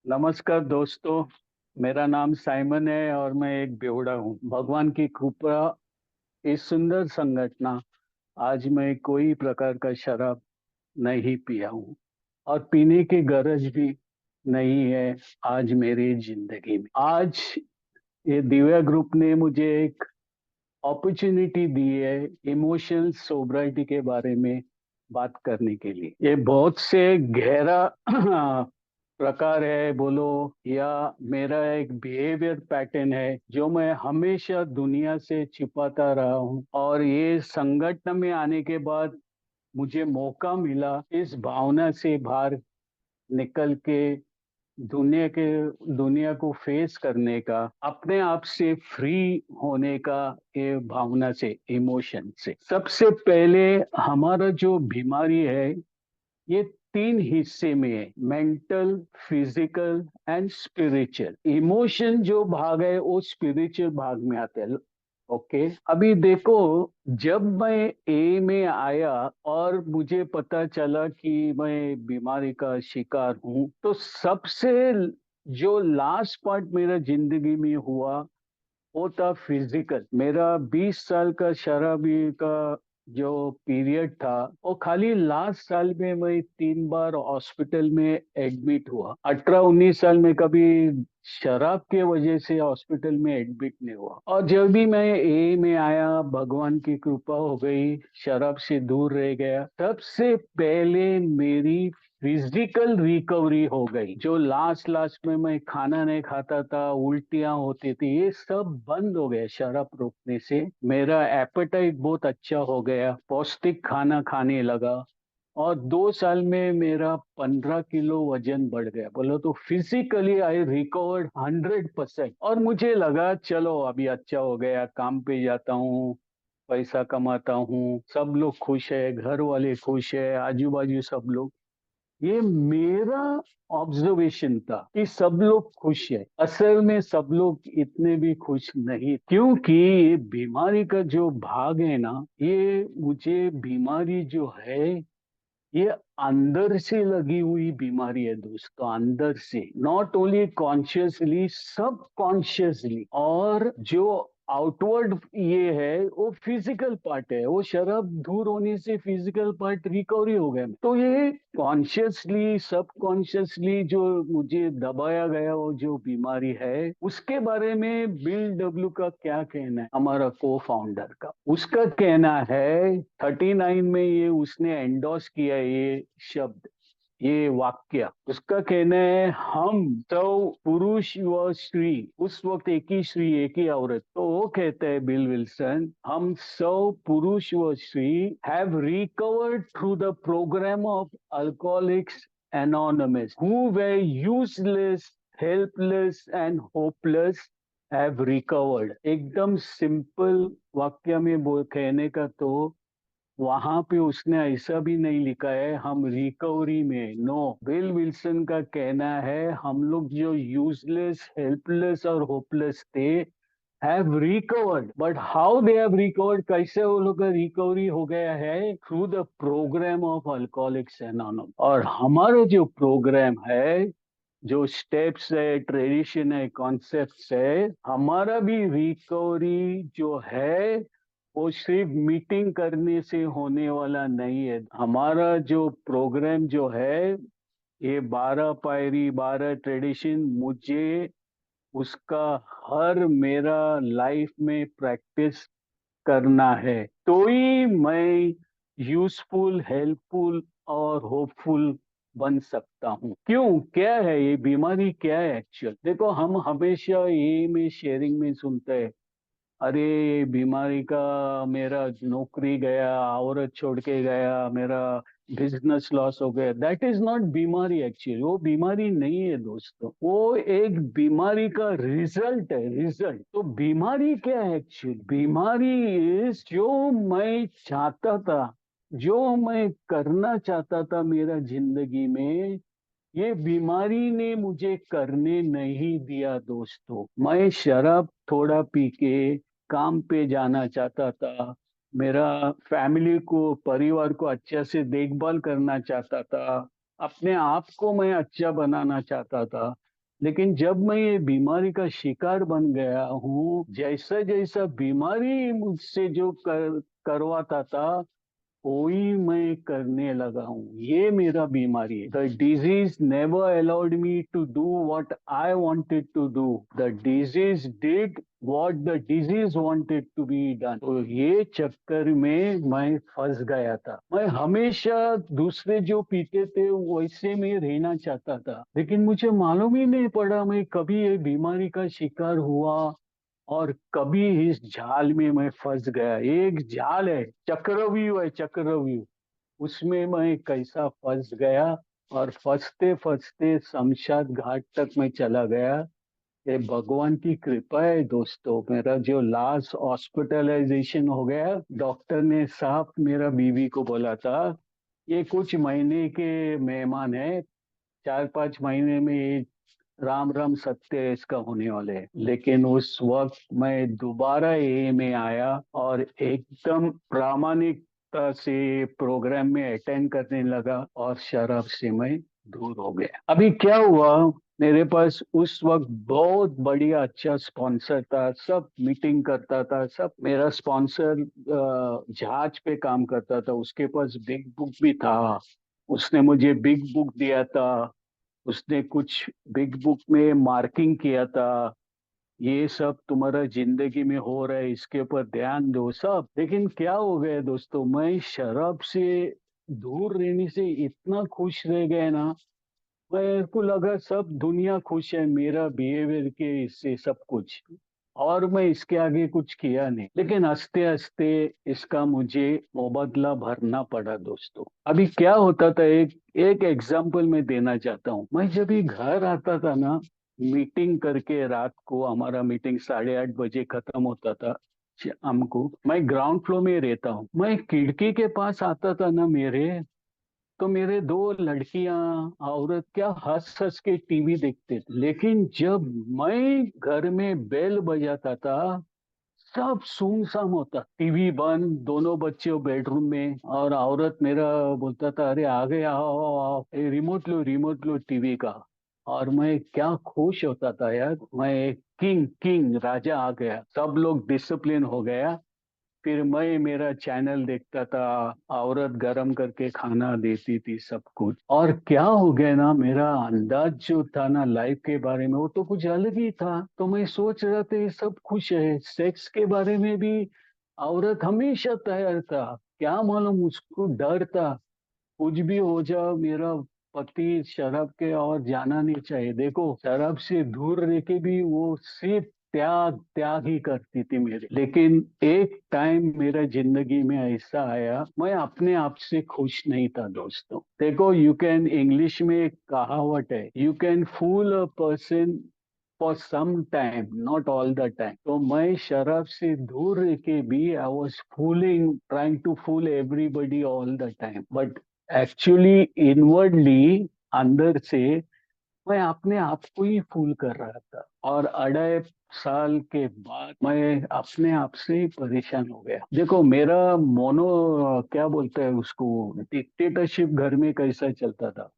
नमस्कार दोस्तों। मेरा नाम साइमन है और मैं एक बेवड़ा हूँ। भगवान की कृपा, इस सुंदर संगठना, आज मैं कोई प्रकार का शराब नहीं पिया हूँ और पीने की गरज भी नहीं है आज मेरी जिंदगी में। आज ये दिव्या ग्रुप ने मुझे एक अपॉर्चुनिटी दी है इमोशनल सोब्राइटी के बारे में बात करने के लिए। ये बहुत से गहरा प्रकार है बोलो, या मेरा एक बिहेवियर पैटर्न है जो मैं हमेशा दुनिया से छिपाता रहा हूँ, और ये संगठन में आने के बाद मुझे मौका मिला इस भावना से बाहर निकल के दुनिया को फेस करने का, अपने आप से फ्री होने का, ये भावना से, इमोशन से। सबसे पहले हमारा जो बीमारी है ये तीन हिस्से में है: mental, physical and spiritual. Emotion जो भाग है वो स्पिरिचुअल भाग में आते हैं। ओके, अभी देखो, जब मैं ए में आया और मुझे पता चला कि मैं बीमारी का शिकार हूं, तो सबसे जो लास्ट पार्ट मेरा जिंदगी में हुआ वो था फिजिकल। मेरा 20 साल का शराबी का जो पीरियड था, वो खाली लास्ट साल में मैं 3 बार हॉस्पिटल में एडमिट हुआ। 18-19 साल में कभी शराब के वजह से हॉस्पिटल में एडमिट नहीं हुआ। और जब भी मैं ए में आया, भगवान की कृपा हो गई, शराब से दूर रह गया, सबसे पहले मेरी फिजिकल रिकवरी हो गई। जो लास्ट लास्ट में मैं खाना नहीं खाता था, उल्टियां होती थी, ये सब बंद हो गया शराब रोकने से। मेरा एपेटाइट बहुत अच्छा हो गया, पौष्टिक खाना खाने लगा, और 2 साल में मेरा 15 किलो वजन बढ़ गया। बोलो तो फिजिकली आई रिकवर्ड 100%। और मुझे लगा चलो अभी अच्छा हो गया, काम पे जाता हूँ, पैसा कमाता हूँ, सब लोग खुश है, घर वाले खुश है, आजू बाजू सब लोग। ये मेरा ऑब्जर्वेशन था कि सब लोग खुश है। असल में सब लोग इतने भी खुश नहीं, क्योंकि ये बीमारी का जो भाग है ना, ये मुझे बीमारी जो है ये अंदर से लगी हुई बीमारी है दोस्तों, अंदर से, नॉट ओनली कॉन्शियसली, सब कॉन्शियसली। और जो आउटवर्ड ये है वो फिजिकल पार्ट है, वो शराब दूर होने से फिजिकल पार्ट रिकवरी हो गया। तो ये कॉन्शियसली, सब कॉन्शियसली जो मुझे दबाया गया वो जो बीमारी है, उसके बारे में बिल डब्ल्यू का क्या कहना है, हमारा को फाउंडर का। उसका कहना है 39 में, ये उसने एंडोर्स किया ये शब्द, ये वाक्य। उसका कहना है हम तो पुरुष व स्त्री, उस वक्त एक ही स्त्री एक ही औरत, तो वो कहता है बिल विल्सन, हम सब पुरुष व स्त्री have recovered through the program of Alcoholics Anonymous who were useless, helpless and hopeless, have recovered. एकदम सिंपल वाक्य में बोल कहने का, तो वहां पे उसने ऐसा भी नहीं लिखा है हम रिकवरी में। नो, बिल विल्सन का कहना है हम लोग जो यूजलेस, हेल्पलेस और होपलेस थे, have recovered. But how they have recovered, कैसे वो लोग का रिकवरी हो गया है? Through the program of Alcoholics Anonymous. और हमारा जो प्रोग्राम है, जो स्टेप्स है, ट्रेडिशन है, कॉन्सेप्ट्स है, हमारा भी रिकवरी जो है वो सिर्फ मीटिंग करने से होने वाला नहीं है। हमारा जो प्रोग्राम जो है, ये 12 पायरी, 12 ट्रेडिशन, मुझे उसका हर मेरा लाइफ में प्रैक्टिस करना है, तो ही मैं यूजफुल, हेल्पफुल और होपफुल बन सकता हूँ। क्यों, क्या है ये बीमारी, क्या है एक्चुअल? देखो, हम हमेशा ये में शेयरिंग में सुनते हैं, अरे बीमारी का, मेरा नौकरी गया, औरत छोड़ के गया, मेरा बिजनेस लॉस हो गया। दैट इज नॉट बीमारी एक्चुअली, वो बीमारी नहीं है दोस्तों, वो एक बीमारी का रिजल्ट है, रिजल्ट। तो बीमारी क्या है एक्चुअली? बीमारी इज जो मैं चाहता था, जो मैं करना चाहता था मेरा जिंदगी में, ये बीमारी ने मुझे करने नहीं दिया दोस्तों। मैं शराब थोड़ा पी के काम पे जाना चाहता था, मेरा फैमिली को, परिवार को अच्छे से देखभाल करना चाहता था, अपने आप को मैं अच्छा बनाना चाहता था, लेकिन जब मैं ये बीमारी का शिकार बन गया हूँ, जैसा जैसा बीमारी मुझसे जो करवाता था, वही मैं करने लगा हूँ। ये मेरा बीमारी है। The disease never allowed me to do what I wanted to do. The disease did what the disease wanted to be done. तो ये चक्कर में मैं फंस गया था। मैं हमेशा दूसरे जो पीते थे वैसे में रहना चाहता था, लेकिन मुझे मालूम ही नहीं पड़ा मैं कभी ये बीमारी का शिकार हुआ और कभी इस जाल में मैं फंस गया। एक जाल है, चक्रव्यूह है, चक्रव्यूह, उसमें मैं कैसा फंस गया। और फंसते फंसते शमशाद घाट तक मैं चला गया। ये भगवान की कृपा है दोस्तों। मेरा जो लास्ट हॉस्पिटलाइजेशन हो गया, डॉक्टर ने साफ मेरा बीवी को बोला था, ये कुछ महीने के मेहमान है, 4-5 महीने में ये राम राम सत्य इसका होने वाले है। लेकिन उस वक्त मैं दोबारा ए में आया और एकदम प्रामाणिकता से प्रोग्राम में अटेंड करने लगा और शराब से मैं दूर हो गया। अभी क्या हुआ, मेरे पास उस वक्त बहुत बढ़िया अच्छा स्पॉन्सर था, सब मीटिंग करता था, सब मेरा स्पॉन्सर जहाज पे काम करता था, उसके पास बिग बुक भी था। उसने मुझे बिग बुक दिया था, उसने कुछ बिग बुक में मार्किंग किया था, ये सब तुम्हारा जिंदगी में हो रहा है, इसके ऊपर ध्यान दो सब। लेकिन क्या हो गया दोस्तों, मैं शराब से दूर रहने से इतना खुश रह गया ना, मेरे को लगा सब दुनिया खुश है मेरा बिहेवियर के इससे सब कुछ, और मैं इसके आगे कुछ किया नहीं। लेकिन हंसते हंसते इसका मुझे मुबदला भरना पड़ा दोस्तों। अभी क्या होता था, एक एक एग्जाम्पल मैं देना चाहता हूँ। मैं जब भी घर आता था ना, मीटिंग करके, रात को हमारा मीटिंग 8:30 बजे खत्म होता था शाम को, मैं ग्राउंड फ्लोर में रहता हूँ, मैं खिड़की के पास आता था ना मेरे, तो मेरे दो लड़कियां, औरत क्या हंस हंस के टीवी देखते थे। लेकिन जब मैं घर में बेल बजाता था, सब सुनसान होता, टीवी बंद, दोनों बच्चे बेडरूम में, और औरत मेरा बोलता था, अरे आ गए, आओ आओ आओ, रिमोट लो टीवी का। और मैं क्या खुश होता था यार, मैं एक किंग किंग राजा आ गया, सब लोग डिसिप्लिन हो गया। फिर मैं मेरा चैनल देखता था, औरत गरम करके खाना देती थी, सब कुछ। और क्या हो गया ना, मेरा अंदाज जो था ना लाइफ के बारे में, वो तो कुछ अलग ही था। तो मैं सोच रहा था ये सब खुश है, सेक्स के बारे में भी औरत हमेशा तैयार था। क्या मालूम उसको डर था, कुछ भी हो जाओ मेरा पति शराब के और जाना नहीं चाहिए। देखो, शराब से दूर रह के भी वो सिर्फ त्याग त्याग ही करती थी मेरे। लेकिन एक टाइम मेरा जिंदगी में ऐसा आया, मैं अपने आप से खुश नहीं था दोस्तों। देखो, यू कैन, इंग्लिश में एक कहावत है, you can fool a person for some time, not all the time. तो मैं शराब से दूर रह के भी I was fooling, trying to fool everybody all the time, but actually inwardly, अंदर से मैं अपने आप को ही फूल कर रहा था। और 2.5 साल के बाद मैं अपने आप से ही परेशान हो गया। देखो, मेरा मोनो, क्या बोलते हैं उसको, डिक्टेटरशिप घर में कैसा चलता था।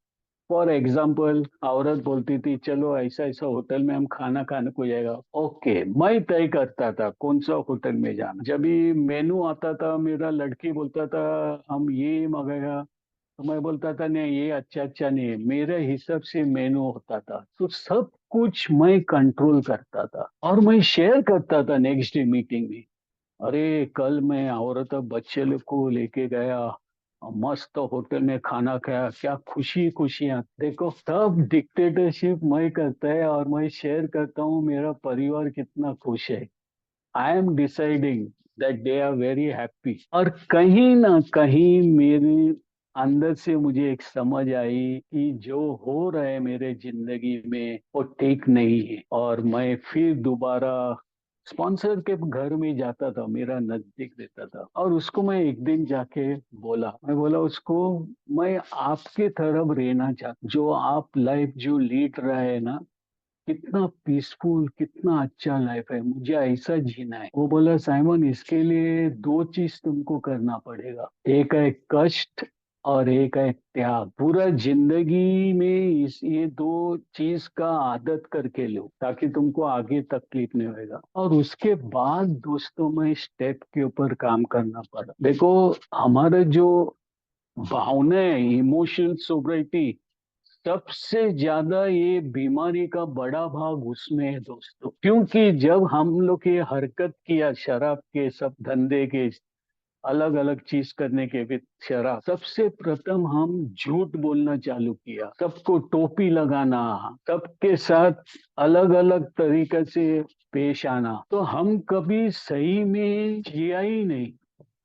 फॉर एग्जाम्पल, औरत बोलती थी चलो ऐसा ऐसा होटल में हम खाना खाने को जाएगा, ओके, मैं तय करता था कौन सा होटल में जाना। जब भी मेनू आता था, मेरा लड़की बोलता था हम ये मंगाएगा, तो मैं बोलता था नहीं, ये अच्छा अच्छा नहीं है, मेरे हिसाब से मेनू होता था। तो सब कुछ मैं कंट्रोल करता था और मैं शेयर करता था नेक्स्ट डे मीटिंग में। अरे कल मैं औरत बच्चे लोग को लेके गया, मस्त होटल में खाना खाया, क्या खुशी खुशियां। देखो, सब डिक्टेटरशिप मैं करता है और मैं शेयर करता हूँ मेरा परिवार कितना खुश है। I am deciding that they are very happy. और कहीं ना कहीं मेरे अंदर से मुझे एक समझ आई कि जो हो रहा है मेरे जिंदगी में वो ठीक नहीं है। और मैं फिर दोबारा स्पॉन्सर के घर में जाता था, मेरा नजदीक रहता था, और उसको मैं एक दिन जाके बोला, मैं बोला उसको, मैं आपके तरफ रहना चाहता, जो आप लाइफ जो लीड रहा है ना, कितना पीसफुल, कितना अच्छा लाइफ है, मुझे ऐसा जीना है। वो बोला, साइमन, इसके लिए दो चीज तुमको करना पड़ेगा, एक है कष्ट और एक है त्याग। पूरा जिंदगी में इस ये दो चीज का आदत करके लो ताकि तुमको आगे तकलीफ नहीं होगा। और उसके बाद दोस्तों में स्टेप के ऊपर काम करना पड़ा। देखो, हमारा जो भावना है, इमोशनल सोब्रिटी, सबसे ज्यादा ये बीमारी का बड़ा भाग उसमें है दोस्तों। क्योंकि जब हम लोग ये हरकत किया शराब के, सब धंधे के, अलग अलग चीज करने के विद शराब, सबसे प्रथम हम झूठ बोलना चालू किया, सबको टोपी लगाना, सबके साथ अलग अलग तरीके से पेश आना। तो हम कभी सही में जिया ही नहीं,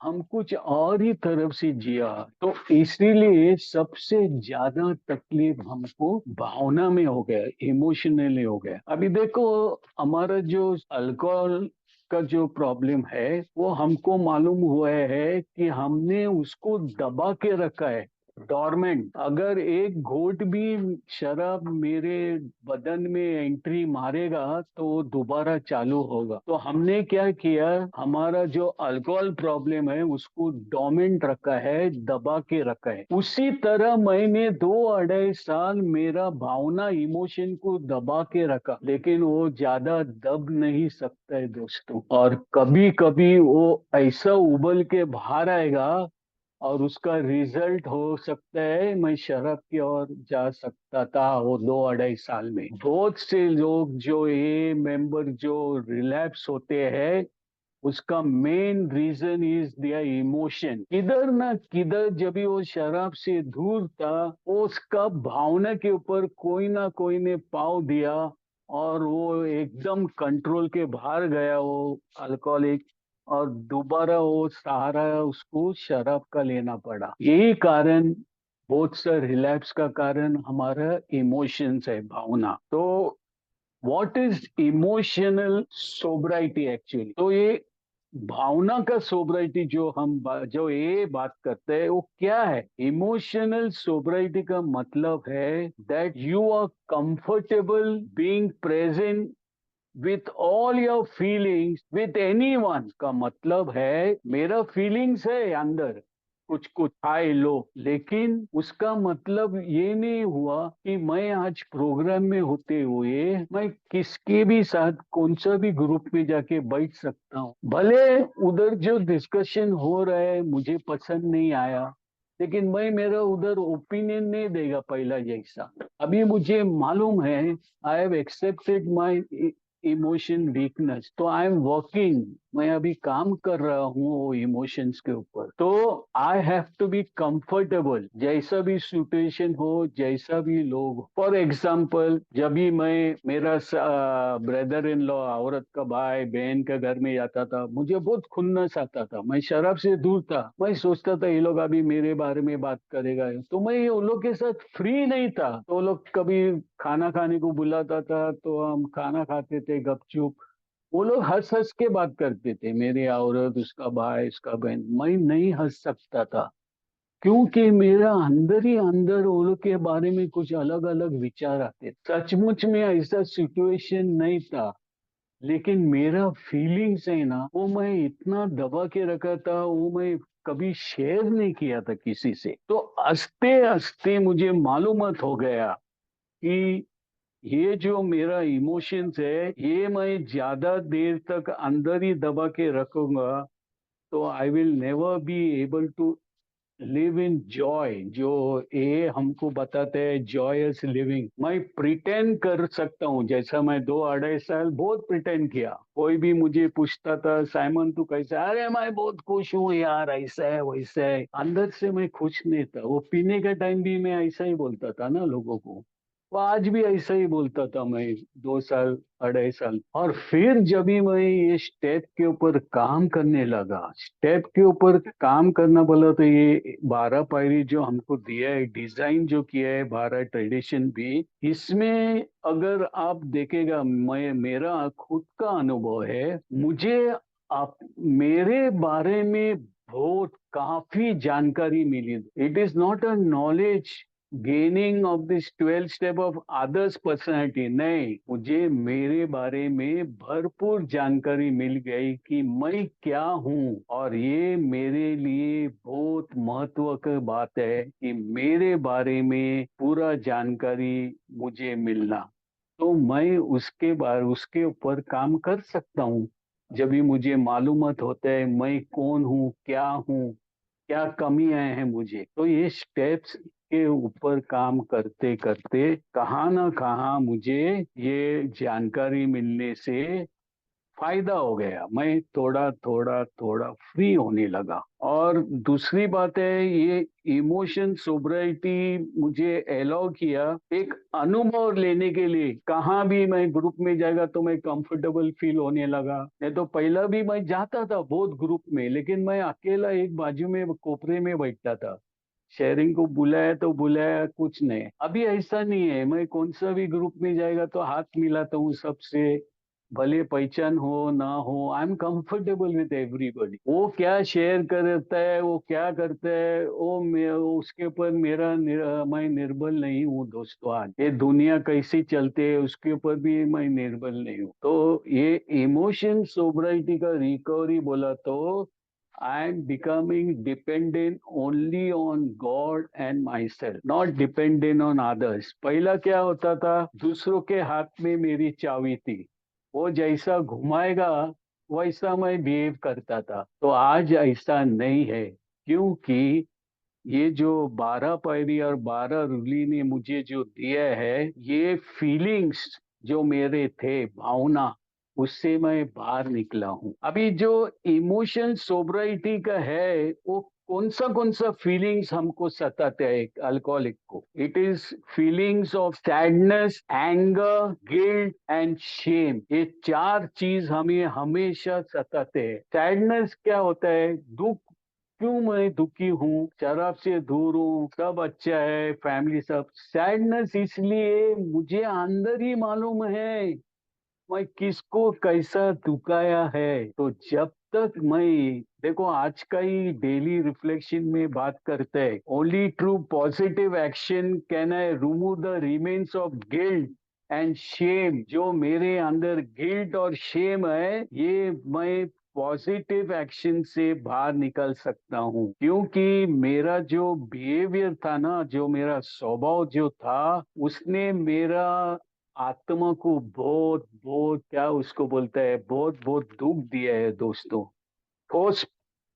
हम कुछ और ही तरफ से जिया। तो इसीलिए सबसे ज्यादा तकलीफ हमको भावना में हो गया, इमोशनली हो गया। अभी देखो, हमारा जो अल्कोहल का जो प्रॉब्लम है वो हमको मालूम हुआ है कि हमने उसको दबा के रखा है, डोरमेंट। अगर एक घोट भी शराब मेरे बदन में एंट्री मारेगा तो वो दोबारा चालू होगा। तो हमने क्या किया, हमारा जो अल्कोहल प्रॉब्लम है उसको डोमेंट रखा है, दबा के रखा है। उसी तरह मैंने 2 अढ़ाई साल मेरा भावना, इमोशन को दबा के रखा, लेकिन वो ज्यादा दब नहीं सकता है दोस्तों। और कभी कभी वो ऐसा उबल के बाहर आएगा और उसका रिजल्ट हो सकता है मैं शराब की ओर जा सकता था। वो 2 अढ़ाई साल में बहुत से लोग जो ये मेंबर जो रिलैप्स होते हैं, उसका main reason is their emotion. किधर ना किधर जब भी वो शराब से दूर था, वो उसका भावना के ऊपर कोई ना कोई ने पाव दिया और वो एकदम कंट्रोल के बाहर गया, वो अल्कोहलिक। और दोबारा वो सहारा उसको शराब का लेना पड़ा। यही कारण, बहुत सा रिलैप्स का कारण हमारा इमोशंस है, भावना। तो व्हाट इज इमोशनल सोब्राइटी एक्चुअली? तो ये भावना का सोब्राइटी जो जो ये बात करते हैं वो क्या है? इमोशनल सोब्राइटी का मतलब है that you are comfortable being present with all your feelings with anyone. का मतलब है मेरा फीलिंग्स है अंदर, कुछ कुछ हाई लो, लेकिन उसका मतलब ये नहीं हुआ कि मैं आज प्रोग्राम में होते हुए मैं किसके भी साथ कौन सा भी ग्रुप में जाके बैठ सकता हूँ। भले उधर जो डिस्कशन हो रहा है मुझे पसंद नहीं आया, लेकिन मैं मेरा उधर ओपिनियन नहीं देगा पहला जैसा। अभी मुझे मालूम है, I have accepted my emotion weakness, तो आई एम वर्किंग, मैं अभी काम कर रहा हूँ वो इमोशंस के ऊपर। तो I have to be comfortable, जैसा भी सिचुएशन हो, जैसा भी लोग। फॉर एग्जाम्पल, जब भी मैं मेरा ब्रदर इन लॉ, औरत का भाई बहन के घर में जाता था, मुझे बहुत खुन्नस आता था। मैं शराब से दूर था, मैं सोचता था ये लोग अभी मेरे बारे में बात करेगा, तो मैं उन लोग के साथ फ्री नहीं था। तो वो लोग कभी खाना खाने को बुलाता था तो हम खाना खाते थे गपचुप। वो लोग हंस हंस के बात करते थे, मेरी औरत, उसका भाई, उसका बहन। मैं नहीं हंस सकता था क्योंकि मेरा अंदर ही अंदर वो लोग के बारे में कुछ अलग अलग विचार आते। सचमुच में ऐसा सिचुएशन नहीं था, लेकिन मेरा फीलिंग्स है ना, वो मैं इतना दबा के रखा था, वो मैं कभी शेयर नहीं किया था किसी से। तो हंसते हंसते मुझे मालूमात हो गया कि ये जो मेरा इमोशंस है, ये मैं ज्यादा देर तक अंदर ही दबा के रखूंगा तो I will never be able to live in joy. जो ये हमको बताते हैं जॉयस लिविंग, मैं प्रिटेंड कर सकता हूँ। जैसा मैं 2 अढ़ाई साल बहुत प्रिटेंड किया, कोई भी मुझे पूछता था साइमन तू कैसा, अरे मैं बहुत खुश हूँ यार, ऐसा है वैसा है। अंदर से मैं खुश नहीं था। वो पीने का टाइम भी मैं ऐसा ही बोलता था ना लोगों को, वो आज भी ऐसा ही बोलता था मैं 2 साल 2 अढ़ाई साल। और फिर जब भी मैं ये स्टेप के ऊपर काम करने लगा, स्टेप के ऊपर काम करना बोला, तो ये 12 पायरी जो हमको दिया है, डिजाइन जो किया है 12 ट्रेडिशन भी, इसमें अगर आप देखेगा, मैं मेरा खुद का अनुभव है, मुझे आप मेरे बारे में बहुत काफी जानकारी मिली। It is not a knowledge gaining of this 12 step of others personality, नहीं, मुझे मेरे बारे में भरपूर जानकारी मिल गई कि मैं क्या हूँ। और ये मेरे लिए बहुत महत्व की बात है कि मेरे बारे में पूरा जानकारी मुझे मिलना। तो मैं उसके ऊपर काम कर सकता हूँ। जब भी मुझे मालूमात होता है मैं कौन हूँ, क्या कमियां हैं मुझे, तो ये स्टेप्स के ऊपर काम करते करते कहाँ ना कहाँ मुझे ये जानकारी मिलने से फायदा हो गया। मैं थोड़ा थोड़ा थोड़ा फ्री होने लगा। और दूसरी बात है, ये इमोशन सोब्राइटी मुझे अलाउ किया एक अनुभव लेने के लिए। कहाँ भी मैं ग्रुप में जाएगा तो मैं कंफर्टेबल फील होने लगा। नहीं तो पहला भी मैं जाता था बहुत ग्रुप में, लेकिन मैं अकेला एक बाजू में कोपरे में बैठता था। शेयरिंग को बुलाया तो बुलाया, कुछ नहीं। अभी ऐसा नहीं है, मैं कौन सा भी ग्रुप में जाएगा तो हाथ मिलाता हूँ सबसे, भले पहचान हो ना हो। I am comfortable with everybody. वो क्या शेयर करता है, वो क्या करता है, उसके ऊपर मैं निर्भर नहीं हूँ दोस्तों। आज ये दुनिया कैसी चलती है उसके ऊपर भी मैं निर्भर नहीं हूँ। तो ये इमोशन सोब्राइटी का रिकवरी बोला तो I am becoming dependent only on God and myself, not dependent on others. पहला क्या होता था, दूसरों के हाथ में मेरी चाबी थी, वो जैसा घुमाएगा वैसा मैं बिहेव करता था। तो आज ऐसा नहीं है, क्योंकि ये जो 12 पैरी और 12 रुली ने मुझे जो दिया है, ये फीलिंग्स जो मेरे थे, भावना, उससे मैं बाहर निकला हूँ। अभी जो इमोशन सोब्राइटी का है, वो कौन सा फीलिंग्स हमको सताते हैं अल्कोहलिक को? It is feelings of sadness, anger, guilt and Shem. ये चार चीज हमें हमेशा सताते हैं। सैडनेस क्या होता है? दुख, क्यों मैं दुखी हूँ, शराब से दूर हूँ, सब अच्छा है, फैमिली सब। सैडनेस इसलिए मुझे अंदर ही मालूम है मैं किसको कैसा दुखाया है। तो जब तक मैं, देखो आज का ही डेली रिफ्लेक्शन में बात करते हैं, only true positive action can I remove the remains of guilt and Shem. जो मेरे अंदर गिल्ट और शेम है, ये मैं पॉजिटिव एक्शन से बाहर निकल सकता हूँ। क्योंकि मेरा जो बिहेवियर था ना, जो मेरा स्वभाव जो था, उसने मेरा आत्मा को बहुत बहुत, क्या उसको बोलता है, बहुत बहुत दुख दिया है दोस्तों। ठोस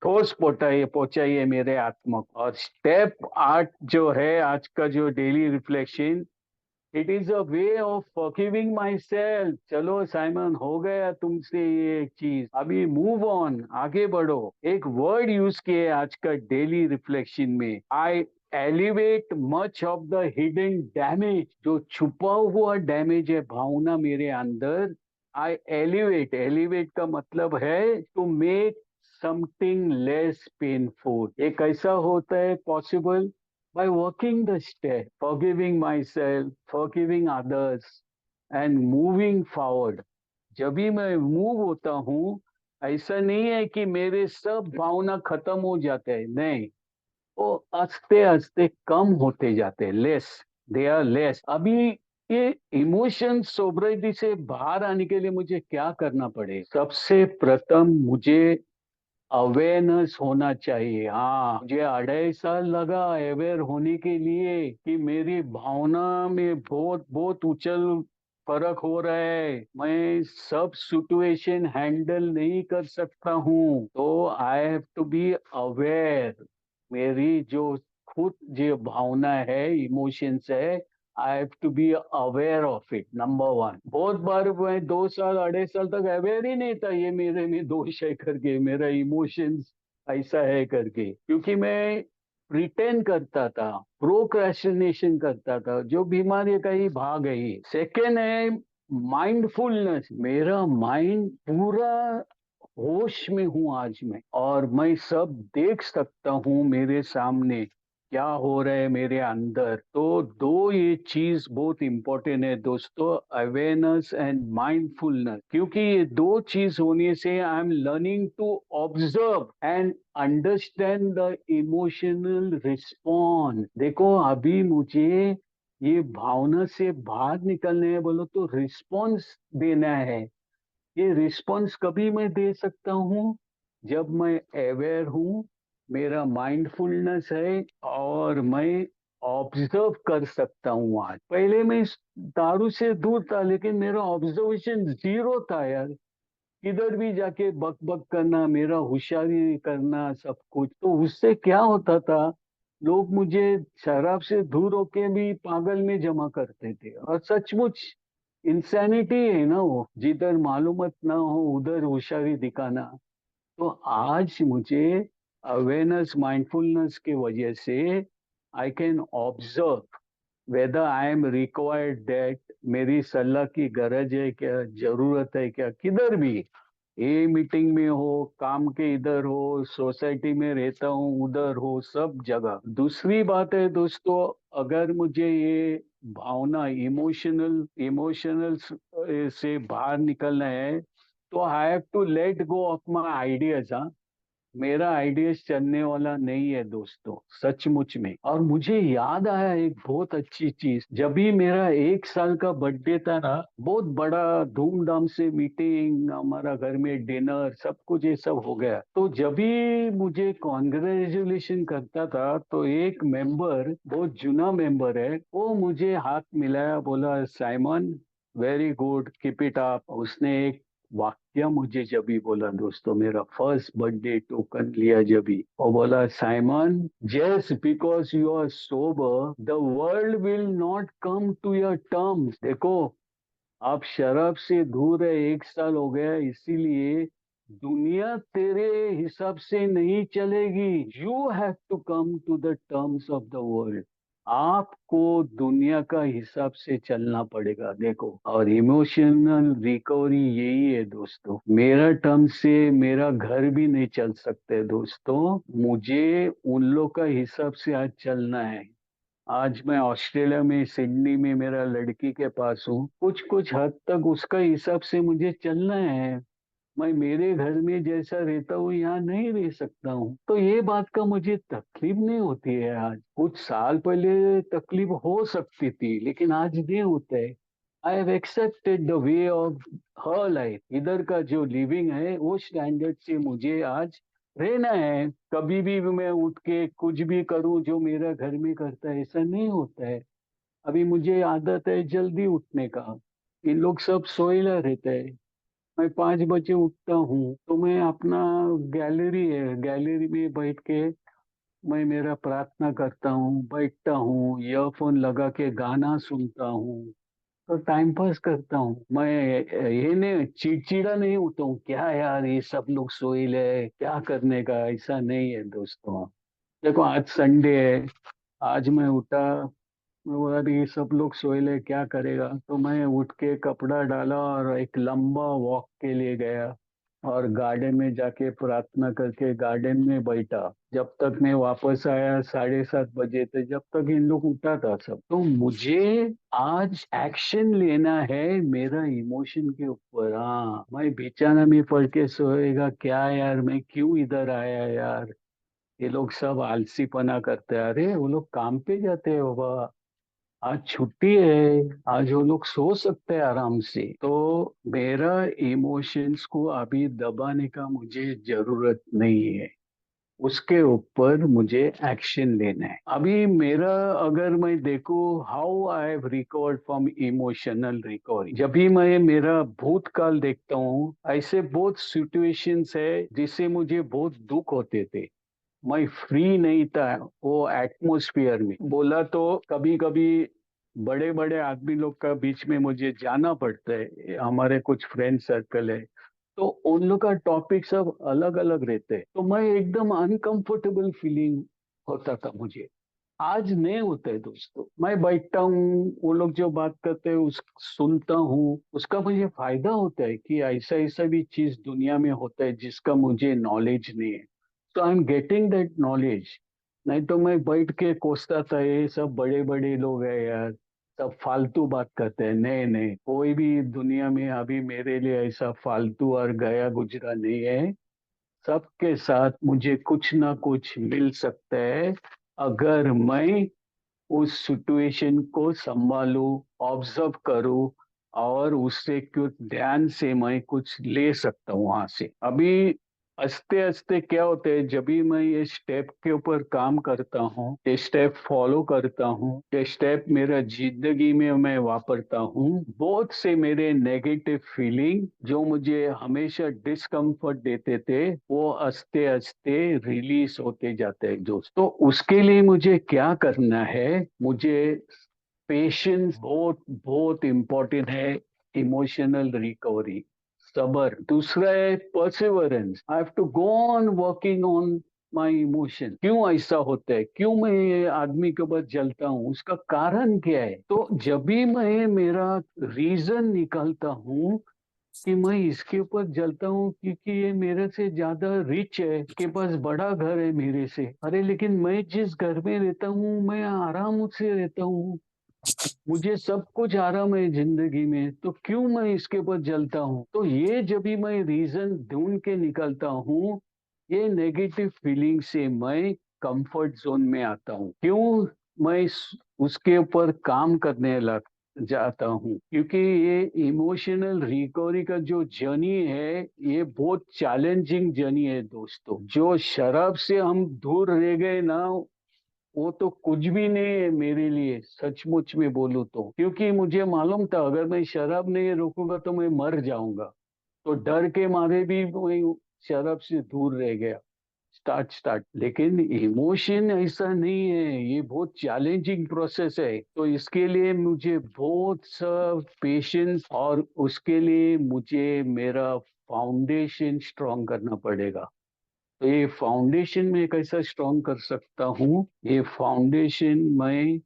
ठोस पहुंचाई है मेरे आत्मा को। और स्टेप 8 जो है आज का जो daily reflection, it is a way of forgiving my self. चलो साइमन, हो गया तुमसे ये एक चीज, अभी मूव ऑन, आगे बढ़ो। एक वर्ड यूज किए आज का डेली रिफ्लेक्शन में, I elevate much of the hidden damage. जो छुपा हुआ डैमेज है भावना मेरे अंदर, आई एलिवेट। एलिवेट का मतलब है to make something less painful. ये कैसा होता है possible? by working the step, forgiving myself, forgiving others, and moving forward. जब भी मैं मूव होता हूँ, ऐसा नहीं है कि मेरे सब भावना खत्म हो जाते हैं, नहीं, वो आस्ते आस्ते कम होते जाते हैं, लेस, दे आर लेस। अभी ये इमोशन सोब्रिटी से बाहर आने के लिए मुझे क्या करना पड़े? सबसे प्रथम मुझे अवेयरनेस होना चाहिए। हाँ, मुझे 2.5 साल लगा अवेयर होने के लिए कि मेरी भावना में बहुत बहुत उछल फर्क हो रहा है, मैं सब सिचुएशन हैंडल नहीं कर सकता हूँ। तो I have to be aware. मेरी जो खुद जो भावना है, इमोशंस है, I have to be aware of it, number one. बहुत बार मैं 2 साल 2.5 साल तक अवेयर ही नहीं था ये मेरे में दोष है करके, मेरा इमोशंस ऐसा है करके, क्योंकि मैं प्रिटेंड करता था, प्रोक्रेस्टिनेशन करता था, जो बीमारी कहीं भाग गई। सेकेंड है माइंडफुलनेस। मेरा माइंड पूरा होश में हूँ आज मैं, और मैं सब देख सकता हूँ मेरे सामने। क्या हो रहा है मेरे अंदर। तो दो ये चीज बहुत इंपॉर्टेंट है दोस्तों, अवेयरनेस एंड माइंडफुलनेस, क्योंकि ये दो चीज होने से I am learning to observe and understand the emotional response. देखो अभी मुझे ये भावना से बाहर निकलने है बोलो तो रिस्पॉन्स देना है। ये रिस्पॉन्स कभी मैं दे सकता हूँ जब मैं अवेयर हूँ, मेरा माइंडफुलनेस है और मैं ऑब्जर्व कर सकता हूँ। आज पहले मैं इस दारू से दूर था लेकिन मेरा ऑब्जर्वेशन जीरो था यार। किधर भी जाके बक बक करना, मेरा होशियारी करना सब कुछ, तो उससे क्या होता था, लोग मुझे शराब से दूर होके भी पागल में जमा करते थे। और सचमुच इंसैनिटी है ना वो, जिधर मालूमत ना हो उधर होशियारी दिखाना। तो आज मुझे अवेयरनेस माइंडफुलनेस की वजह से I can observe whether I am required that, मेरी सलाह की गरज है क्या, जरूरत है क्या, किधर भी, ये मीटिंग में हो, काम के इधर हो, सोसाइटी में रहता हूँ उधर हो, सब जगह। दूसरी बात है दोस्तों, अगर मुझे ये भावना इमोशनल इमोशनल से बाहर निकलना है तो I have to let go of my ideas. मेरा आइडियाज चलने वाला नहीं है दोस्तों, सचमुच में। और मुझे याद आया एक बहुत अच्छी चीज, जब भी मेरा 1 साल का बर्थडे था ना, बहुत बड़ा धूमधाम से मीटिंग, हमारा घर में डिनर, सब कुछ ये सब हो गया। तो जब भी मुझे कॉन्ग्रेचुलेशन करता था तो एक मेंबर, बहुत जुना मेंबर है, वो मुझे हाथ मिलाया, बोला Simon very good keep it up. उसने एक वाक्य मुझे जब भी बोला दोस्तों, मेरा फर्स्ट बर्थडे टोकन लिया जब भी, और बोला Simon, just because you are sober the world will not come to your terms. देखो आप शराब से दूर है, 1 साल हो गया, इसीलिए दुनिया तेरे हिसाब से नहीं चलेगी। You have to come to the terms of the world. आपको दुनिया का हिसाब से चलना पड़ेगा। देखो, और इमोशनल रिकवरी यही है दोस्तों। मेरा टर्म से मेरा घर भी नहीं चल सकते दोस्तों, मुझे उन लोग का हिसाब से आज चलना है। आज मैं ऑस्ट्रेलिया में सिडनी में मेरा लड़की के पास हूँ, कुछ कुछ हद तक उसका हिसाब से मुझे चलना है। मैं मेरे घर में जैसा रहता हूँ यहाँ नहीं रह सकता हूँ। तो ये बात का मुझे तकलीफ नहीं होती है। आज कुछ साल पहले तकलीफ हो सकती थी लेकिन आज नहीं होता है। I have accepted the way of her life. इधर का जो लिविंग है वो स्टैंडर्ड से मुझे आज रहना है। कभी भी मैं उठ के कुछ भी करूं जो मेरा घर में करता है, ऐसा नहीं होता है। अभी मुझे आदत है जल्दी उठने का, इन लोग सब सोएला रहते हैं। मैं 5 बजे उठता हूँ तो मैं अपना, गैलरी है, गैलरी में बैठ के मैं मेरा प्रार्थना करता हूँ, बैठता हूँ, ईयरफोन लगा के गाना सुनता हूँ, तो टाइम पास करता हूँ। मैं ये नहीं चिड़चिड़ा नहीं होता हूँ, क्या यार ये सब लोग सोइल है क्या करने का, ऐसा नहीं है दोस्तों। देखो आज संडे है, आज मैं उठा, मैं बोला ये सब लोग सोए ले क्या करेगा, तो मैं उठ के कपड़ा डाला और एक लंबा वॉक के लिए गया और गार्डन में जाके प्रार्थना करके गार्डन में बैठा। जब तक मैं वापस आया 7:30 बजे थे, जब तक इन लोग उठा था सब। तो मुझे आज एक्शन लेना है मेरा इमोशन के ऊपर। हाँ, मैं बिछाना में पड़ के सोएगा क्या यार, मैं क्यों इधर आया यार, ये लोग सब आलसीपना करते हैं। अरे वो लोग काम पे जाते हैं बाबा, आज छुट्टी है, आज वो लोग सो सकते हैं आराम से। तो मेरा इमोशंस को अभी दबाने का मुझे जरूरत नहीं है, उसके ऊपर मुझे एक्शन लेना है। अभी मेरा, अगर मैं देखूं how I have recovered from emotional recovery, जब भी मैं मेरा भूतकाल देखता हूँ, ऐसे बहुत सिचुएशंस है जिससे मुझे बहुत दुख होते थे। मैं फ्री नहीं था वो एटमोस्फियर में, बोला तो कभी कभी बड़े बड़े आदमी लोग का बीच में मुझे जाना पड़ता है, हमारे कुछ फ्रेंड सर्कल है, तो उन लोग का टॉपिक सब अलग अलग रहते हैं, तो मैं एकदम अनकंफर्टेबल फीलिंग होता था मुझे। आज नहीं होता है दोस्तों, मैं बैठता हूँ, वो लोग जो बात करते हैं उस सुनता हूँ, उसका मुझे फायदा होता है कि ऐसा ऐसा भी चीज दुनिया में होता है जिसका मुझे नॉलेज नहीं है। So I'm getting that knowledge. नहीं तो मैं बैठ के कोसता था ये सब बड़े बड़े लोग हैं यार, सब फालतू बात करते हैं। नहीं नहीं, कोई भी दुनिया में अभी मेरे लिए ऐसा फालतू और गया गुजरा नहीं है। सबके साथ मुझे कुछ ना कुछ मिल सकता है, अगर मैं उस सिचुएशन को संभालूं, ऑब्जर्व करूं, और उससे कुछ ध्यान से मैं कुछ ले सकता हूँ वहां से। अभी हंसते हंसते क्या होता है, जब भी मैं ये स्टेप के ऊपर काम करता हूँ, ये स्टेप फॉलो करता हूँ, ये स्टेप मेरा जिंदगी में मैं वापरता हूँ, बहुत से मेरे नेगेटिव फीलिंग जो मुझे हमेशा डिस्कम्फर्ट देते थे, वो हंसते हंसते रिलीज होते जाते हैं दोस्त। तो उसके लिए मुझे क्या करना है, मुझे पेशेंस बहुत बहुत इम्पोर्टेंट है, इमोशनल रिकवरी, सबर। दूसरा है perseverance, I have to go on working on my emotion. क्यों ऐसा होता है, क्यों मैं ये आदमी के ऊपर जलता हूँ, उसका कारण क्या है। तो जब भी मैं मेरा रीजन निकालता हूँ कि मैं इसके ऊपर जलता हूँ क्योंकि ये मेरे से ज्यादा रिच है, के पास बड़ा घर है मेरे से, अरे लेकिन मैं जिस घर में रहता हूँ मैं आराम से रहता हूँ, मुझे सब कुछ आराम है जिंदगी में, तो क्यों मैं इसके ऊपर जलता हूँ। तो ये जब भी मैं रीजन ढूंढ के निकलता हूँ, ये नेगेटिव फीलिंग से मैं कंफर्ट जोन में आता हूँ। क्यों मैं उसके ऊपर काम करने लग जाता हूँ, क्योंकि ये इमोशनल रिकवरी का जो जर्नी है, ये बहुत चैलेंजिंग जर्नी है दोस्तों। जो शराब से हम दूर रह गए ना, वो तो कुछ भी नहीं है मेरे लिए, सचमुच में बोलूं तो, क्योंकि मुझे मालूम था अगर मैं शराब नहीं रोकूंगा तो मैं मर जाऊंगा। तो डर के मारे भी मैं शराब से दूर रह गया, स्टार्ट स्टार्ट। लेकिन इमोशन ऐसा नहीं है, ये बहुत चैलेंजिंग प्रोसेस है। तो इसके लिए मुझे बहुत सा पेशेंस, और उसके लिए मुझे मेरा फाउंडेशन स्ट्रांग करना पड़ेगा। तो ये फाउंडेशन में कैसा स्ट्रांग कर सकता हूँ, ये फाउंडेशन मैं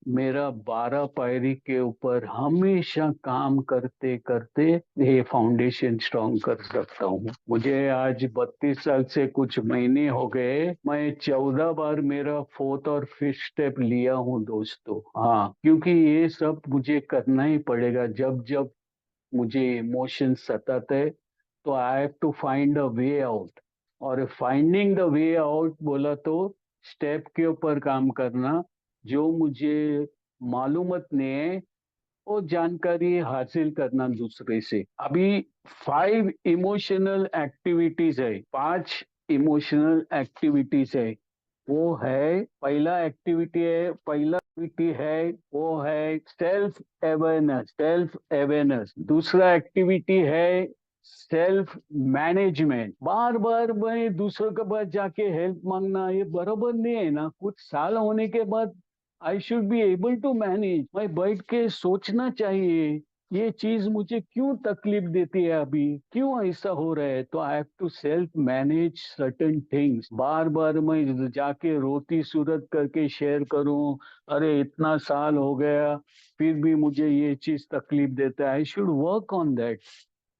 मेरा 12 पायरी के ऊपर हमेशा काम करते करते ये फाउंडेशन स्ट्रांग कर सकता हूँ। मुझे आज 32 साल से कुछ महीने हो गए, मैं 14 बार मेरा फोर्थ और फिफ्थ स्टेप लिया हूँ दोस्तों। हाँ, क्योंकि ये सब मुझे करना ही पड़ेगा। जब जब मुझे इमोशन सताते हैं, तो I have to find a way out. और फाइंडिंग द वे आउट बोला तो स्टेप के ऊपर काम करना, जो मुझे मालूमत नहीं है वो जानकारी हासिल करना दूसरे से। अभी 5 इमोशनल एक्टिविटीज है। वो है, पहला एक्टिविटी है वो है सेल्फ अवेयरनेस। दूसरा एक्टिविटी है सेल्फ मैनेजमेंट। बार बार मैं दूसरों के पास जाके हेल्प मांगना ये बराबर नहीं है ना। कुछ साल होने के बाद I should be able to manage. मैं बैठ के सोचना चाहिए, ये चीज मुझे क्यों तकलीफ देती है, अभी क्यों ऐसा हो रहा है। तो I have to self manage certain things. बार बार मैं जाके रोती सूरत करके शेयर करूं, अरे इतना साल हो गया फिर भी मुझे ये चीज तकलीफ देता है, I should work on that.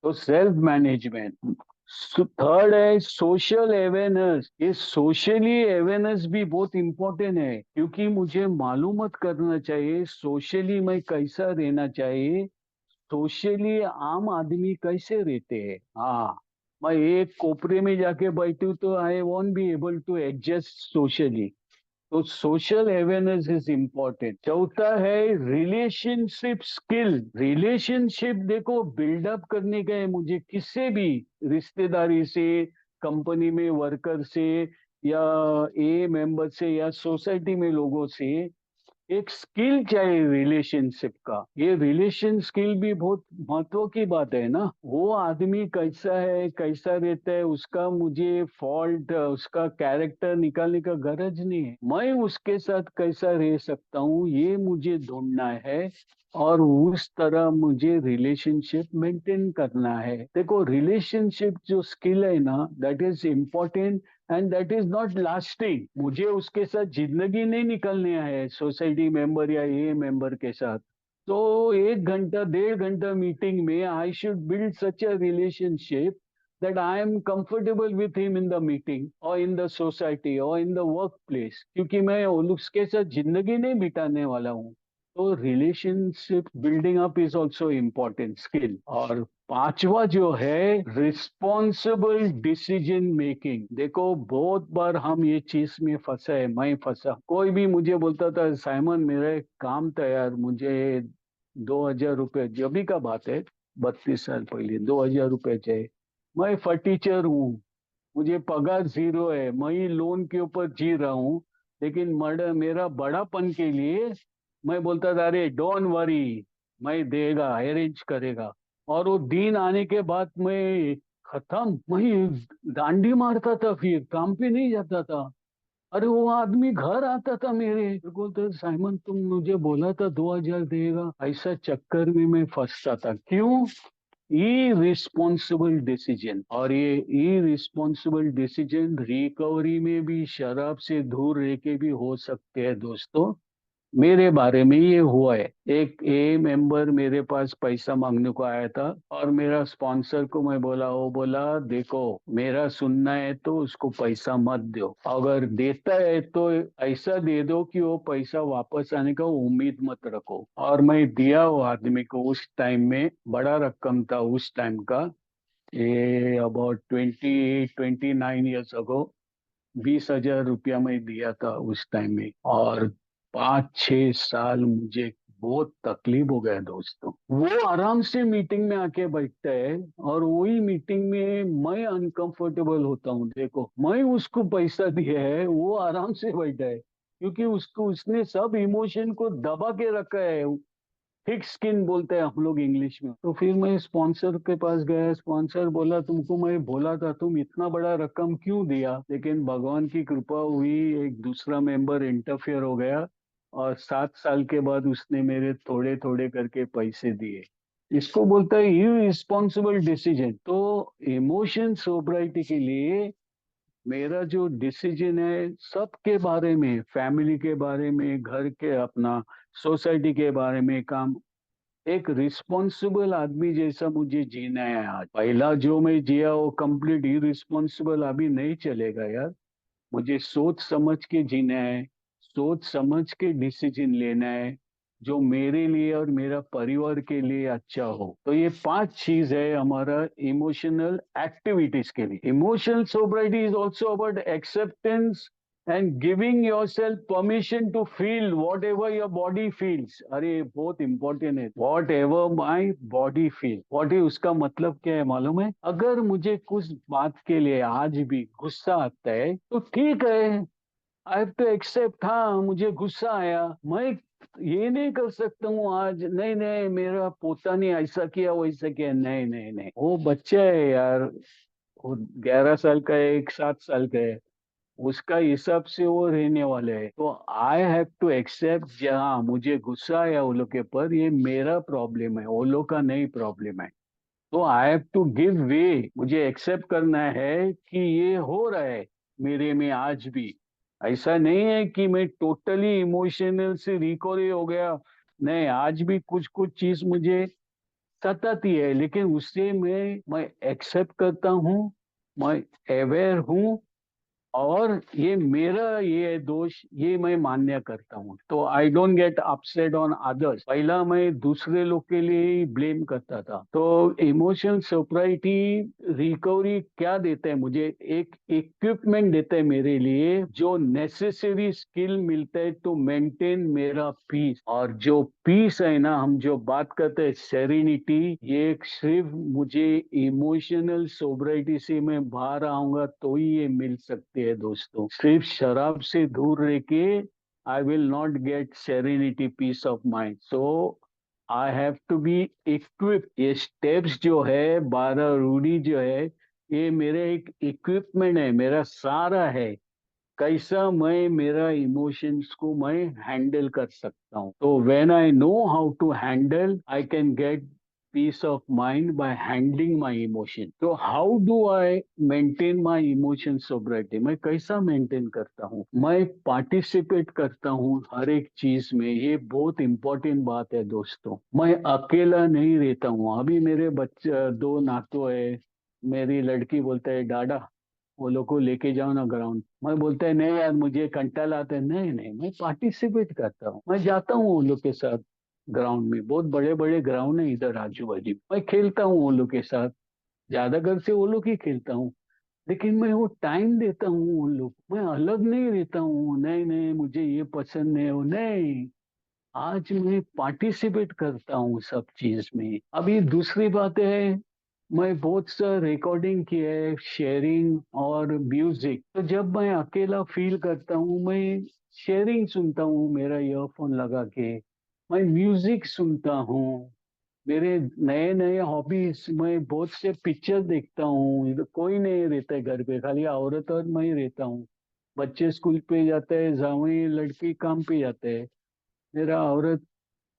तो सेल्फ मैनेजमेंट। थर्ड है सोशल अवेयरनेस। ये सोशली अवेयरनेस भी बहुत इंपॉर्टेंट है, क्योंकि मुझे मालूमत करना चाहिए सोशली मैं कैसा रहना चाहिए, सोशली आम आदमी कैसे रहते हैं। हाँ, मैं एक कोपरे में जाके बैठूं तो I won't be able to adjust socially. तो सोशल अवेयरनेस इज इम्पोर्टेंट। चौथा है रिलेशनशिप स्किल। रिलेशनशिप देखो बिल्डअप करने का है मुझे, किससे भी, रिश्तेदारी से, कंपनी में वर्कर से, या ए मेंबर से, या सोसाइटी में लोगों से। एक स्किल चाहिए रिलेशनशिप का। ये रिलेशन स्किल भी बहुत महत्व की बात है ना। वो आदमी कैसा है, कैसा रहता है, उसका मुझे फॉल्ट, उसका कैरेक्टर निकालने का गरज नहीं है। मैं उसके साथ कैसा रह सकता हूँ ये मुझे ढूंढना है, और उस तरह मुझे रिलेशनशिप मेंटेन करना है। देखो रिलेशनशिप जो स्किल है ना, that is important and that is not lasting. मुझे उसके साथ जिंदगी नहीं निकलने है, सोसाइटी मेंबर या ये मेंबर के साथ। तो 1 घंटा 1.5 घंटा मीटिंग में I should build such a relationship that I am comfortable with him in the meeting or in the society or in the workplace, क्योंकि मैं उसके साथ जिंदगी नहीं बिताने वाला हूँ। तो relationship building up is also important skill. और पांचवा जो है रिस्पॉन्सिबल डिसीजन मेकिंग। देखो बहुत बार हम ये चीज में फंसा है, मैं फंसा। कोई भी मुझे बोलता था साइमन मेरा एक काम था यार, मुझे 2,000 रुपये, जब भी का बात है 32 साल पहले, 2,000 रुपये चाहिए। मैं फटीचर हूँ, मुझे पगार जीरो है, मैं ही लोन के ऊपर जी रहा हूँ। लेकिन मेरा बड़ापन के लिए मैं बोलता था अरे डोंट वरी, मैं देगा, अरेंज करेगा। और वो दिन आने के बाद मैं खत्म, मैं डांडी मारता था, फिर काम पे नहीं जाता था। अरे वो आदमी घर आता था मेरे बोलता साइमन तुम मुझे बोला था 2,000 देगा। ऐसा चक्कर में मैं फंसता था। क्यों? Irresponsible decision. और ये इरिस्पॉन्सिबल डिसीजन रिकवरी में भी शराब से दूर रह के भी हो सकते हैं दोस्तों। मेरे बारे में ये हुआ है। एक ए मेंबर मेरे पास पैसा मांगने को आया था, और मेरा स्पॉन्सर को मैं बोला, वो बोला देखो मेरा सुनना है तो उसको पैसा मत दो, अगर देता है तो ऐसा दे दो कि वो पैसा वापस आने का उम्मीद मत रखो। और मैं दिया वो आदमी को। उस टाइम में बड़ा रकम था उस टाइम का, ये अबाउट 29 ईयर्स अगो। 20,000 रुपया मैं दिया था उस टाइम में। और 5-6 साल मुझे बहुत तकलीफ हो गया दोस्तों। वो आराम से मीटिंग में आके बैठता है, और वही मीटिंग में मैं अनकंफर्टेबल होता हूँ। देखो मैं उसको पैसा दिया है, वो आराम से बैठा है, क्योंकि उसको उसने सब इमोशन को दबा के रखा है। थिक स्किन बोलते हैं हम लोग इंग्लिश में। तो फिर मैं स्पॉन्सर के पास गया, स्पॉन्सर बोला तुमको मैं बोला था, तुम इतना बड़ा रकम क्यों दिया? लेकिन भगवान की कृपा हुई, एक दूसरा मेंबर इंटरफेयर हो गया, और 7 साल के बाद उसने मेरे थोड़े थोड़े करके पैसे दिए। इसको बोलता है यू रिस्पॉन्सिबल डिसीजन। तो इमोशन सोब्राइटी के लिए मेरा जो डिसीजन है सबके बारे में, फैमिली के बारे में, घर के, अपना सोसाइटी के बारे में, काम, एक रिस्पॉन्सिबल आदमी जैसा मुझे जीना है। आज पहला जो मैं जिया वो कंप्लीट इरिस्पॉन्सिबल अभी नहीं चलेगा यार। मुझे सोच समझ के जीना है, सोच समझ के डिसीजन लेना है, जो मेरे लिए और मेरा परिवार के लिए अच्छा हो। तो ये 5 चीज है हमारा इमोशनल एक्टिविटीज के लिए। Emotional sobriety is also about acceptance and giving your self permission to feel whatever your body feels. अरे बहुत इंपॉर्टेंट है, whatever my body feel. What है उसका मतलब क्या है मालूम है? अगर मुझे कुछ बात के लिए आज भी गुस्सा आता है तो ठीक है, आई हैव टू एक्सेप्ट। हाँ मुझे गुस्सा आया, मैं ये नहीं कर सकता हूँ आज नहीं नहीं मेरा पोता ने ऐसा किया वैसा किया, नहीं नहीं नहीं, वो बच्चा है यार, वो 11 साल का है, एक 7 साल का है, उसका हिसाब से वो रहने वाले है। तो आई हैव टू एक्सेप्ट, जहाँ मुझे गुस्सा आया वो लोग के पर, ये मेरा प्रॉब्लम है, वो लोग का नहीं प्रॉब्लम है। तो I have to give way, मुझे एक्सेप्ट करना है कि ये हो रहा है मेरे में आज भी। ऐसा नहीं है कि मैं टोटली इमोशनल से रिकवरी हो गया, नहीं, आज भी कुछ कुछ चीज मुझे सताती है, लेकिन उससे मैं एक्सेप्ट करता हूँ, मैं अवेयर हूँ, और ये मेरा ये दोष, ये मैं मान्य करता हूँ। तो I don't get upset on others. पहला मैं दूसरे लोग के लिए ही ब्लेम करता था। तो इमोशनल सोप्राइटी रिकवरी क्या देता है मुझे? एक इक्विपमेंट देता है मेरे लिए, जो नेसेसरी स्किल मिलता है टू मेंटेन मेरा पीस। और जो पीस है ना, हम जो बात करते हैं सेरेनिटी, ये सिर्फ मुझे इमोशनल सोब्राइटी से मैं बाहर आऊंगा तो ही ये मिल सकती है दोस्तों। सिर्फ शराब से दूर रह के I will not get serenity, peace of mind. So I have to be equip. ये स्टेप्स जो है, 12 रूढ़ी जो है, ये मेरे एक इक्विपमेंट है, मेरा सारा है, कैसा मैं मेरा इमोशंस को मैं हैंडल कर सकता हूँ। तो when I know how to handle, I can get peace of mind by handling my emotion. तो how do I maintain my emotion sobriety? मैं कैसा मेंटेन करता हूँ? मैं पार्टिसिपेट करता हूँ हर एक चीज में, ये बहुत इंपॉर्टेंट बात है दोस्तों। मैं अकेला नहीं रहता हूँ। अभी मेरे बच्चे 2 नातू है, मेरी लड़की बोलता है डाडा वो लोग को लेके जाओ ना ग्राउंड। मैं बोलता है नहीं यार मुझे कंटाला आता है। नहीं नहीं, मैं पार्टिसिपेट करता हूँ, मैं जाता हूँ उन लोग के साथ ग्राउंड में। बहुत बड़े बड़े ग्राउंड है इधर आजू बाजू, मैं खेलता हूँ उन लोग के साथ। ज्यादातर से वो लोग ही खेलता हूँ, लेकिन मैं वो टाइम देता हूँ उन लोग। मैं अलग नहीं रहता हूँ, नहीं नहीं मुझे ये पसंद नहीं, वो नहीं। आज मैं पार्टिसिपेट करता हूँ सब चीज में। अभी दूसरी बात है, मैं बहुत सा रिकॉर्डिंग किया है, शेयरिंग और म्यूजिक। तो जब मैं अकेला फील करता हूँ, मैं शेयरिंग सुनता हूँ मेरा ईयरफोन लगा के, मैं म्यूजिक सुनता हूँ। मेरे नए नए हॉबीज, मैं बहुत से पिक्चर देखता हूँ। इधर कोई नहीं रहता है घर पे, खाली औरत और मैं ही रहता हूँ। बच्चे स्कूल पे जाते हैं, जावई लड़की काम पे जाते हैं। मेरा औरत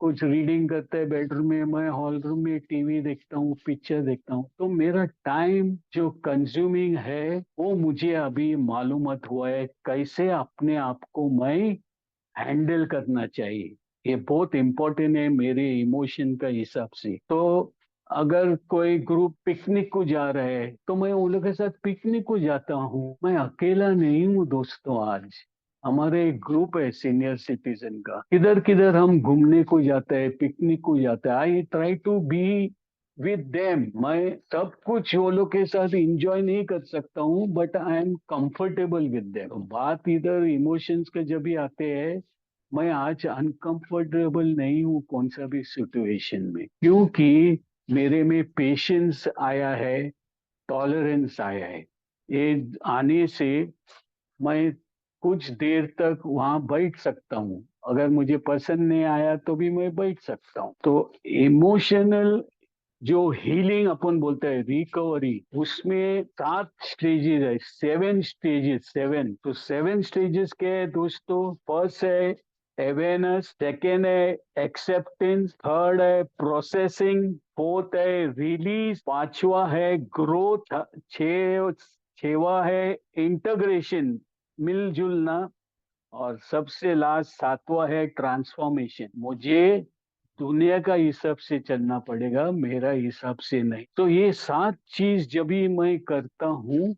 कुछ रीडिंग करता है बेडरूम में, मैं हॉल रूम में टीवी देखता हूँ, पिक्चर देखता हूँ। तो मेरा टाइम जो कंज्यूमिंग है वो मुझे अभी मालूमात हुआ है कैसे अपने आप को मैं हैंडल करना चाहिए। ये बहुत इम्पोर्टेंट है मेरे इमोशन का हिसाब से। तो अगर कोई ग्रुप पिकनिक को जा रहा है तो मैं उन लोगों के साथ पिकनिक को जाता हूँ, मैं अकेला नहीं हूँ दोस्तों। आज हमारे एक ग्रुप है सीनियर सिटीजन का, किधर किधर हम घूमने को जाते हैं, पिकनिक को जाते हैं। I try to be with them. मैं सब कुछ वो लोग के साथ एंजॉय नहीं कर सकता हूँ, but I am comfortable with them. बात इधर इमोशंस के जब भी आते हैं, मैं आज अनकंफर्टेबल नहीं हूँ कौन सा भी सिचुएशन में, क्योंकि मेरे में पेशेंस आया है, टॉलरेंस आया है। ये आने से मैं कुछ देर तक वहां बैठ सकता हूँ। अगर मुझे पसंद नहीं आया तो भी मैं बैठ सकता हूँ। तो इमोशनल जो हीलिंग अपन बोलते हैं, रिकवरी, उसमें 7 स्टेजेस है, 7 स्टेजेस, 7। तो 7 स्टेजेस के हैं दोस्तों। फर्स्ट है अवेयरनेस, सेकेंड है एक्सेप्टेंस, थर्ड है प्रोसेसिंग, फोर्थ है रिलीज, पांचवा है ग्रोथ, छह छवा है इंटीग्रेशन, मिलजुलना, और सबसे लास्ट सातवां है ट्रांसफॉर्मेशन। मुझे दुनिया का हिसाब से चलना पड़ेगा, मेरा हिसाब से नहीं। तो ये 7 चीज जब भी मैं करता हूँ,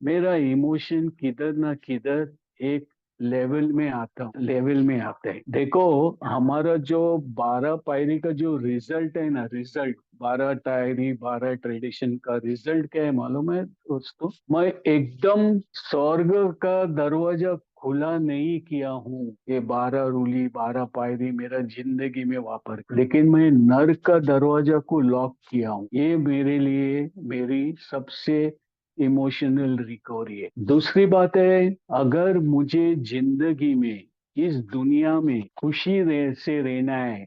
मेरा इमोशन किधर ना किधर एक लेवल में आता है। देखो, हमारा जो 12 पायरी का जो रिजल्ट है ना, रिजल्ट 12 टायरी 12 ट्रेडिशन का रिजल्ट क्या है मालूम है दोस्तों? मैं एकदम स्वर्ग का दरवाजा खुला नहीं किया हूँ। ये 12 रूली 12 पायरी मेरा जिंदगी में वापर, लेकिन मैं नर्क का दरवाजा को लॉक किया हूँ। ये मेरे लिए मेरी सबसे इमोशनल रिकवरी है। दूसरी बात है, अगर मुझे जिंदगी में इस दुनिया में खुशी से रहना है,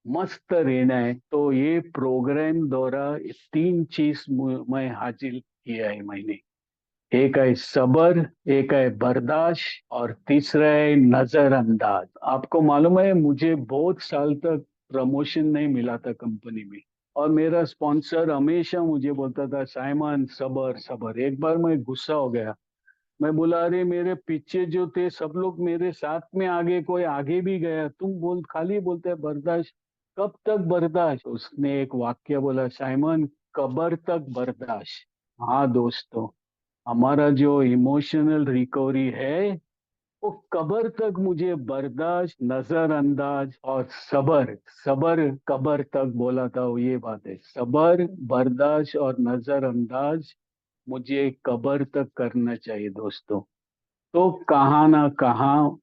मस्त रहना है, तो ये प्रोग्राम द्वारा 3 चीज मैं हासिल किया है मैंने। एक है सबर, एक है बर्दाश्त, और तीसरा है नजरअंदाज। आपको मालूम है मुझे बहुत साल तक प्रमोशन नहीं मिला था कंपनी में, और मेरा स्पॉन्सर हमेशा मुझे बोलता था साइमन सबर सबर। एक बार मैं गुस्सा हो गया, मैं बोला अरे मेरे पीछे जो थे सब लोग मेरे साथ में आगे, कोई आगे भी गया, तुम खाली बोलते हैं बर्दाश्त, कब तक बर्दाश्त? उसने एक वाक्य बोला, साइमन कबर तक बर्दाश्त। हाँ दोस्तों, हमारा जो इमोशनल रिकवरी है वो कबर तक मुझे बर्दाश्त, नजरअंदाज और सबर, सबर कबर तक बोला था वो, ये बात है। सबर, बर्दाश्त और नजरअंदाज मुझे कबर तक करना चाहिए दोस्तों। तो कहाँ ना कहाँ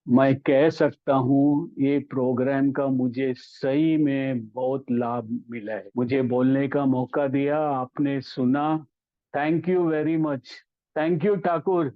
मैं कह सकता हूँ ये प्रोग्राम का मुझे सही में बहुत लाभ मिला है। मुझे बोलने का मौका दिया, आपने सुना। Thank you very much. Thank you Thakur.